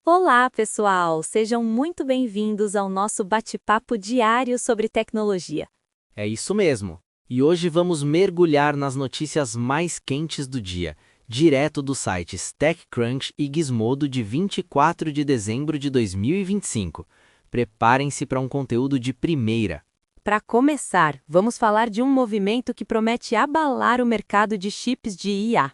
Olá, pessoal! Sejam muito bem-vindos ao nosso bate-papo diário sobre tecnologia. É isso mesmo. E hoje vamos mergulhar nas notícias mais quentes do dia, direto dos sites TechCrunch e Gizmodo de 24 de dezembro de 2025. Preparem-se para um conteúdo de primeira. Para começar, vamos falar de um movimento que promete abalar o mercado de chips de IA.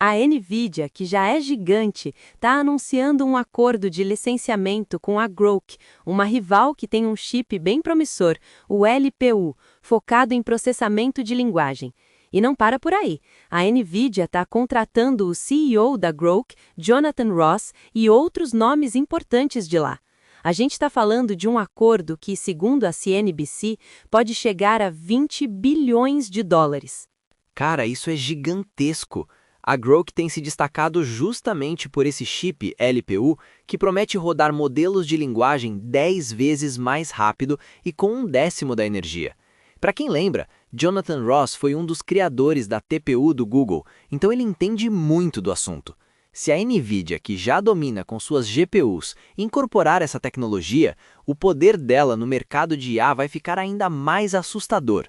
A Nvidia, que já é gigante, está anunciando um acordo de licenciamento com a Groq, uma rival que tem um chip bem promissor, o LPU, focado em processamento de linguagem. E não para por aí. A Nvidia está contratando o CEO da Groq, Jonathan Ross, e outros nomes importantes de lá. A gente está falando de um acordo que, segundo a CNBC, pode chegar a 20 bilhões de dólares. Cara, isso é gigantesco! A Groq tem se destacado justamente por esse chip LPU que promete rodar modelos de linguagem 10 vezes mais rápido e com 1/10 da energia. Para quem lembra, Jonathan Ross foi um dos criadores da TPU do Google, então ele entende muito do assunto. Se a Nvidia, que já domina com suas GPUs, incorporar essa tecnologia, o poder dela no mercado de IA vai ficar ainda mais assustador.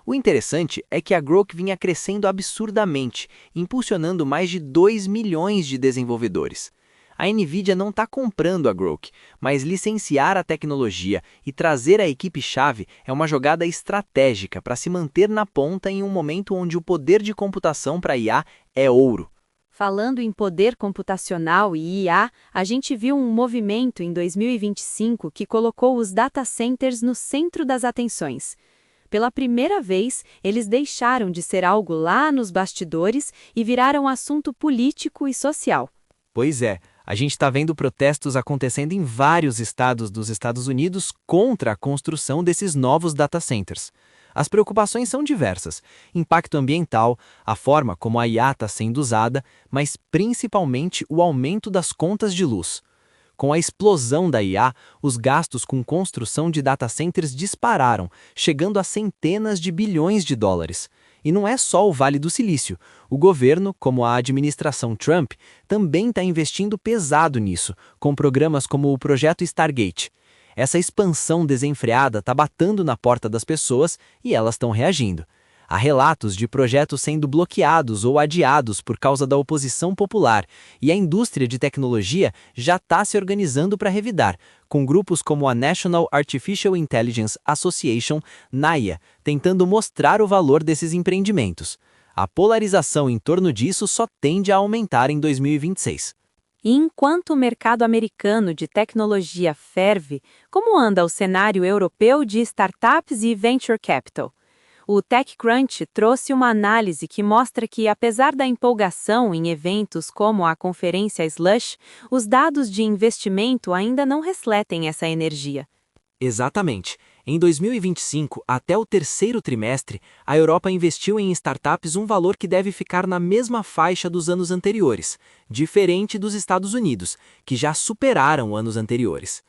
O interessante é que a Groq vinha crescendo absurdamente, impulsionando mais de 2 milhões de desenvolvedores. A Nvidia não está comprando a Groq, mas licenciar a tecnologia e trazer a equipe-chave é uma jogada estratégica para se manter na ponta em um momento onde o poder de computação para IA é ouro. Falando em poder computacional e IA, a gente viu um movimento em 2025 que colocou os data centers no centro das atenções. Pela primeira vez, eles deixaram de ser algo lá nos bastidores e viraram assunto político e social. Pois é, a gente está vendo protestos acontecendo em vários estados dos Estados Unidos contra a construção desses novos data centers. As preocupações são diversas: impacto ambiental, a forma como a IA está sendo usada, mas principalmente o aumento das contas de luz. Com a explosão da IA, os gastos com construção de data centers dispararam, chegando a centenas de bilhões de dólares. E não é só o Vale do Silício. O governo, como a administração Trump, também está investindo pesado nisso, com programas como o projeto Stargate. Essa expansão desenfreada está batendo na porta das pessoas e elas estão reagindo. Há relatos de projetos sendo bloqueados ou adiados por causa da oposição popular, e a indústria de tecnologia já está se organizando para revidar, com grupos como a National Artificial Intelligence Association, NAIA, tentando mostrar o valor desses empreendimentos. A polarização em torno disso só tende a aumentar em 2026. E enquanto o mercado americano de tecnologia ferve, como anda o cenário europeu de startups e venture capital? O TechCrunch trouxe uma análise que mostra que, apesar da empolgação em eventos como a conferência Slush, os dados de investimento ainda não refletem essa energia. Exatamente. Em 2025, até o terceiro trimestre, a Europa investiu em startups um valor que deve ficar na mesma faixa dos anos anteriores, diferente dos Estados Unidos, que já superaram anos anteriores.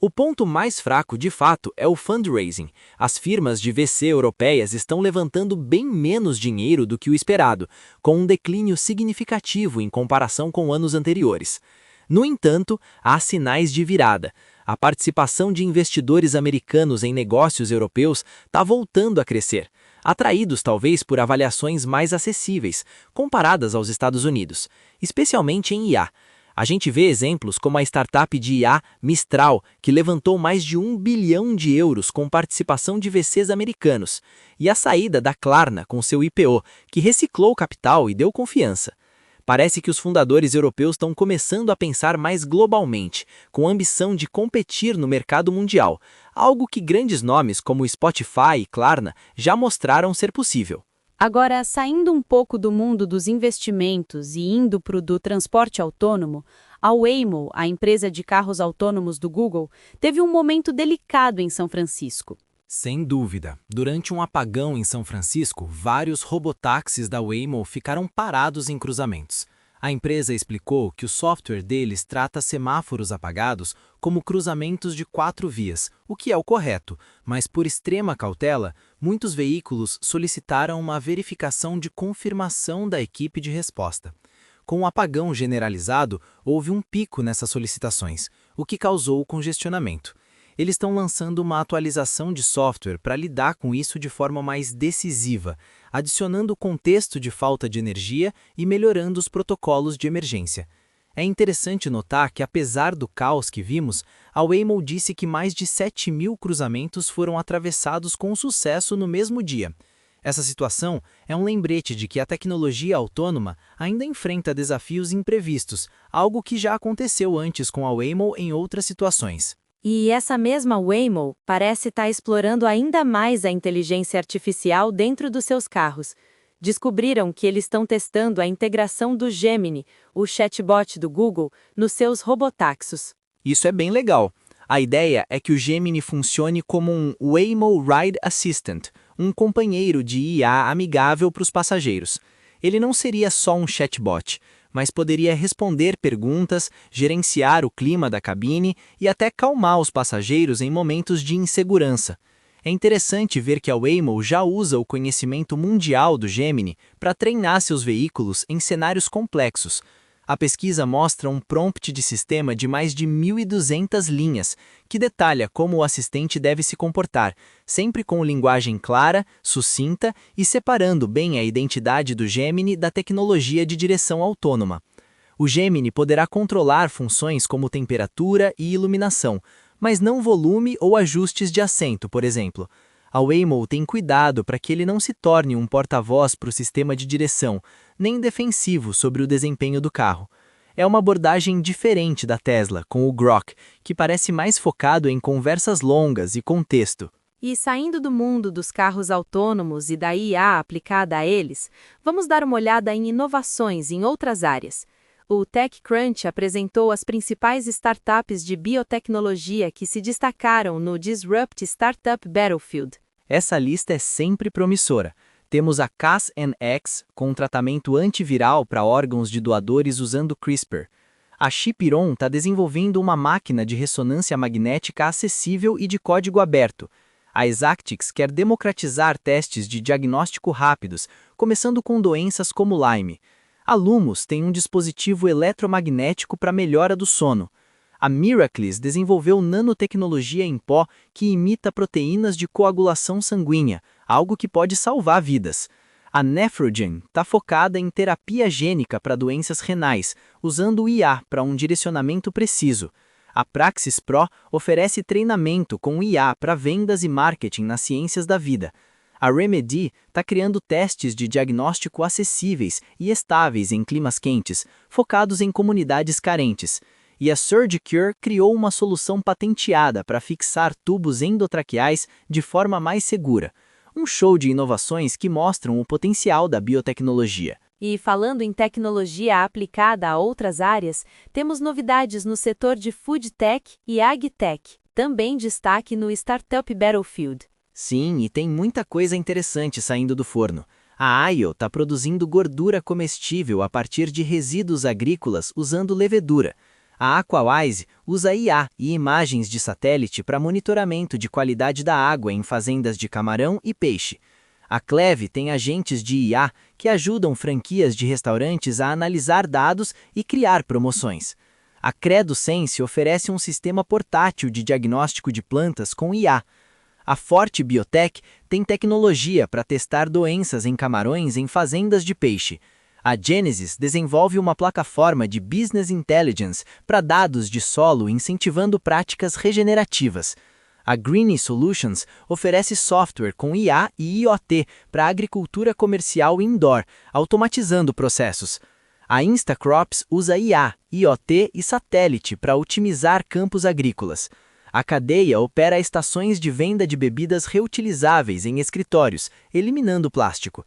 O ponto mais fraco, de fato, é o fundraising. As firmas de VC europeias estão levantando bem menos dinheiro do que o esperado, com um declínio significativo em comparação com anos anteriores. No entanto, há sinais de virada. A participação de investidores americanos em negócios europeus está voltando a crescer, atraídos talvez por avaliações mais acessíveis, comparadas aos Estados Unidos, especialmente em IA. A gente vê exemplos como a startup de IA Mistral, que levantou mais de 1 bilhão de euros com participação de VCs americanos, e a saída da Klarna com seu IPO, que reciclou capital e deu confiança. Parece que os fundadores europeus estão começando a pensar mais globalmente, com a ambição de competir no mercado mundial, algo que grandes nomes como Spotify e Klarna já mostraram ser possível. Agora, saindo um pouco do mundo dos investimentos e indo para o do transporte autônomo, a Waymo, a empresa de carros autônomos do Google, teve um momento delicado em São Francisco. Sem dúvida. Durante um apagão em São Francisco, vários robotáxis da Waymo ficaram parados em cruzamentos. A empresa explicou que o software deles trata semáforos apagados como cruzamentos de 4 vias, o que é o correto, mas por extrema cautela, muitos veículos solicitaram uma verificação de confirmação da equipe de resposta. Com um apagão generalizado, houve um pico nessas solicitações, o que causou o congestionamento. Eles estão lançando uma atualização de software para lidar com isso de forma mais decisiva, adicionando o contexto de falta de energia e melhorando os protocolos de emergência. É interessante notar que, apesar do caos que vimos, a Waymo disse que mais de 7.000 cruzamentos foram atravessados com sucesso no mesmo dia. Essa situação é um lembrete de que a tecnologia autônoma ainda enfrenta desafios imprevistos, algo que já aconteceu antes com a Waymo em outras situações. E essa mesma Waymo parece estar explorando ainda mais a inteligência artificial dentro dos seus carros. Descobriram que eles estão testando a integração do Gemini, o chatbot do Google, nos seus robotáxis. Isso é bem legal. A ideia é que o Gemini funcione como um Waymo Ride Assistant, um companheiro de IA amigável para os passageiros. Ele não seria só um chatbot, mas poderia responder perguntas, gerenciar o clima da cabine e até calmar os passageiros em momentos de insegurança. É interessante ver que a Waymo já usa o conhecimento mundial do Gemini para treinar seus veículos em cenários complexos. A pesquisa mostra um prompt de sistema de mais de 1.200 linhas, que detalha como o assistente deve se comportar, sempre com linguagem clara, sucinta e separando bem a identidade do Gemini da tecnologia de direção autônoma. O Gemini poderá controlar funções como temperatura e iluminação, mas não volume ou ajustes de assento, por exemplo. A Waymo tem cuidado para que ele não se torne um porta-voz para o sistema de direção, nem defensivo sobre o desempenho do carro. É uma abordagem diferente da Tesla, com o Grok, que parece mais focado em conversas longas e contexto. E saindo do mundo dos carros autônomos e da IA aplicada a eles, vamos dar uma olhada em inovações em outras áreas. O TechCrunch apresentou as principais startups de biotecnologia que se destacaram no Disrupt Startup Battlefield. Essa lista é sempre promissora. Temos a Cas9x, com um tratamento antiviral para órgãos de doadores usando CRISPR. A Chipiron está desenvolvendo uma máquina de ressonância magnética acessível e de código aberto. A Exactix quer democratizar testes de diagnóstico rápidos, começando com doenças como Lyme. A Lumos tem um dispositivo eletromagnético para melhora do sono. A Miracles desenvolveu nanotecnologia em pó que imita proteínas de coagulação sanguínea, algo que pode salvar vidas. A Nephrogen está focada em terapia gênica para doenças renais, usando o IA para um direcionamento preciso. A Praxis Pro oferece treinamento com IA para vendas e marketing nas ciências da vida. A Remedy está criando testes de diagnóstico acessíveis e estáveis em climas quentes, focados em comunidades carentes. E a SurgiCure criou uma solução patenteada para fixar tubos endotraqueais de forma mais segura. Um show de inovações que mostram o potencial da biotecnologia. E falando em tecnologia aplicada a outras áreas, temos novidades no setor de Food Tech e AgTech, também destaque no Startup Battlefield. Sim, e tem muita coisa interessante saindo do forno. A AIO está produzindo gordura comestível a partir de resíduos agrícolas usando levedura. A Aquawise usa IA e imagens de satélite para monitoramento de qualidade da água em fazendas de camarão e peixe. A Cleve tem agentes de IA que ajudam franquias de restaurantes a analisar dados e criar promoções. A CredoSense oferece um sistema portátil de diagnóstico de plantas com IA. A Forte Biotech tem tecnologia para testar doenças em camarões em fazendas de peixe. A Genesis desenvolve uma plataforma de Business Intelligence para dados de solo incentivando práticas regenerativas. A Greeny Solutions oferece software com IA e IoT para agricultura comercial indoor, automatizando processos. A Instacrops usa IA, IoT e satélite para otimizar campos agrícolas. A Cadeia opera estações de venda de bebidas reutilizáveis em escritórios, eliminando plástico.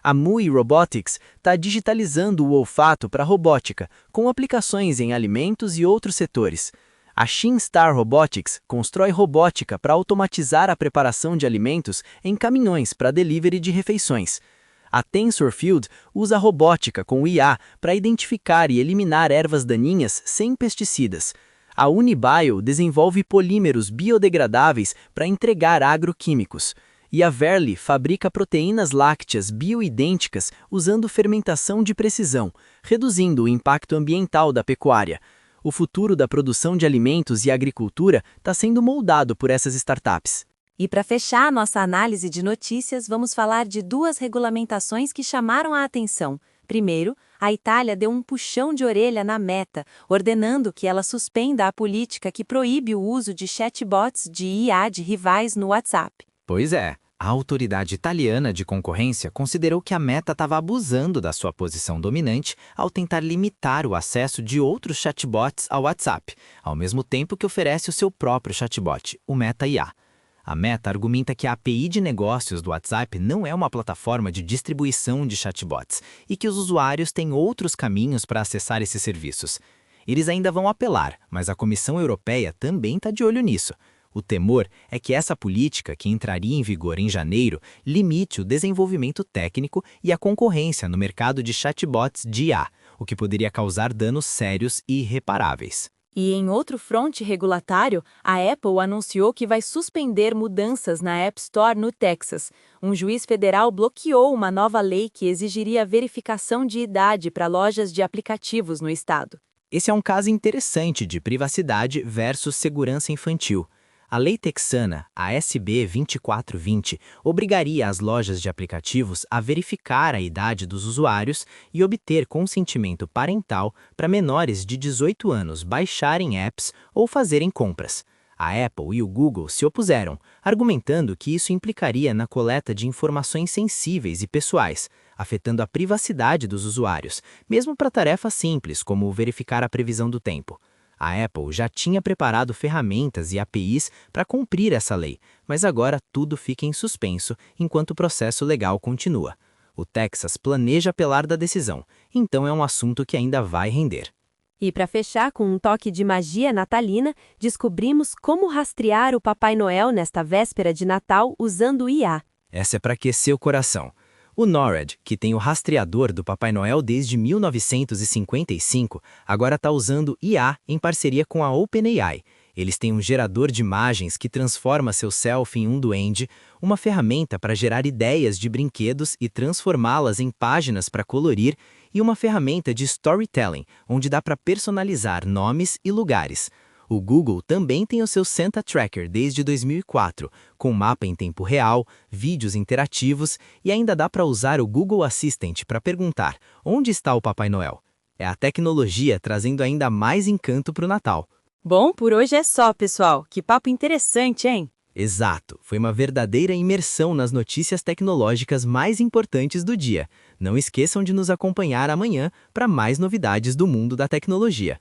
A Mui Robotics está digitalizando o olfato para robótica, com aplicações em alimentos e outros setores. A ShinStar Robotics constrói robótica para automatizar a preparação de alimentos em caminhões para delivery de refeições. A TensorField usa robótica com IA para identificar e eliminar ervas daninhas sem pesticidas. A Unibio desenvolve polímeros biodegradáveis para entregar agroquímicos. E a Verily fabrica proteínas lácteas bioidênticas usando fermentação de precisão, reduzindo o impacto ambiental da pecuária. O futuro da produção de alimentos e agricultura está sendo moldado por essas startups. E para fechar nossa análise de notícias, vamos falar de duas regulamentações que chamaram a atenção. Primeiro, a Itália deu um puxão de orelha na Meta, ordenando que ela suspenda a política que proíbe o uso de chatbots de IA de rivais no WhatsApp. Pois é, a autoridade italiana de concorrência considerou que a Meta estava abusando da sua posição dominante ao tentar limitar o acesso de outros chatbots ao WhatsApp, ao mesmo tempo que oferece o seu próprio chatbot, o Meta IA. A Meta argumenta que a API de negócios do WhatsApp não é uma plataforma de distribuição de chatbots e que os usuários têm outros caminhos para acessar esses serviços. Eles ainda vão apelar, mas a Comissão Europeia também está de olho nisso. O temor é que essa política, que entraria em vigor em janeiro, limite o desenvolvimento técnico e a concorrência no mercado de chatbots de IA, o que poderia causar danos sérios e irreparáveis. E em outro fronte regulatório, a Apple anunciou que vai suspender mudanças na App Store no Texas. Um juiz federal bloqueou uma nova lei que exigiria verificação de idade para lojas de aplicativos no estado. Esse é um caso interessante de privacidade versus segurança infantil. A lei texana, a SB 2420, obrigaria as lojas de aplicativos a verificar a idade dos usuários e obter consentimento parental para menores de 18 anos baixarem apps ou fazerem compras. A Apple e o Google se opuseram, argumentando que isso implicaria na coleta de informações sensíveis e pessoais, afetando a privacidade dos usuários, mesmo para tarefas simples como verificar a previsão do tempo. A Apple já tinha preparado ferramentas e APIs para cumprir essa lei, mas agora tudo fica em suspenso enquanto o processo legal continua. O Texas planeja apelar da decisão, então é um assunto que ainda vai render. E para fechar com um toque de magia natalina, descobrimos como rastrear o Papai Noel nesta véspera de Natal usando IA. Essa é para aquecer o coração. O NORAD, que tem o rastreador do Papai Noel desde 1955, agora está usando IA em parceria com a OpenAI. Eles têm um gerador de imagens que transforma seu selfie em um duende, uma ferramenta para gerar ideias de brinquedos e transformá-las em páginas para colorir, e uma ferramenta de storytelling, onde dá para personalizar nomes e lugares. O Google também tem o seu Santa Tracker desde 2004, com mapa em tempo real, vídeos interativos e ainda dá para usar o Google Assistant para perguntar onde está o Papai Noel. É a tecnologia trazendo ainda mais encanto para o Natal. Bom, por hoje é só, pessoal. Que papo interessante, hein? Exato, foi uma verdadeira imersão nas notícias tecnológicas mais importantes do dia. Não esqueçam de nos acompanhar amanhã para mais novidades do mundo da tecnologia.